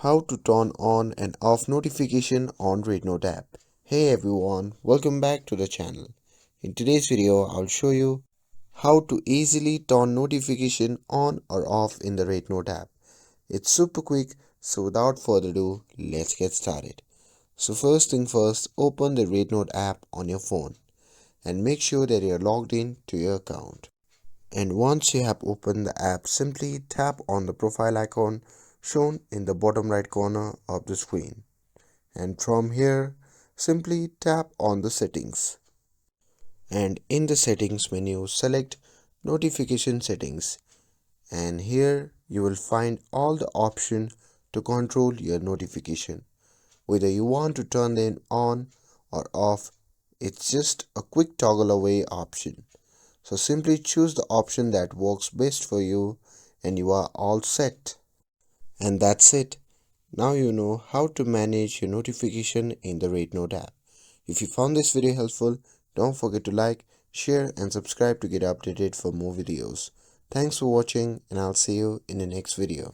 How to turn on and off notification on REDnote app. Hey everyone, welcome back to the channel. In today's video, I'll show you how to easily turn notification on or off in the REDnote app. It's super quick, so without further ado, let's get started. So first thing first, open the REDnote app on your phone and make sure that you're logged in to your account. And once you have opened the app, simply tap on the profile icon shown in the bottom right corner of the screen. And from here, simply tap on the settings. And in the settings menu, select notification settings. And here you will find all the options to control your notification. Whether you want to turn them on or off, it's just a quick toggle away option. So simply choose the option that works best for you and you are all set. And that's it. Now you know how to manage your notification in the REDnote app. If you found this video helpful, don't forget to like, share and subscribe to get updated for more videos. Thanks for watching and I'll see you in the next video.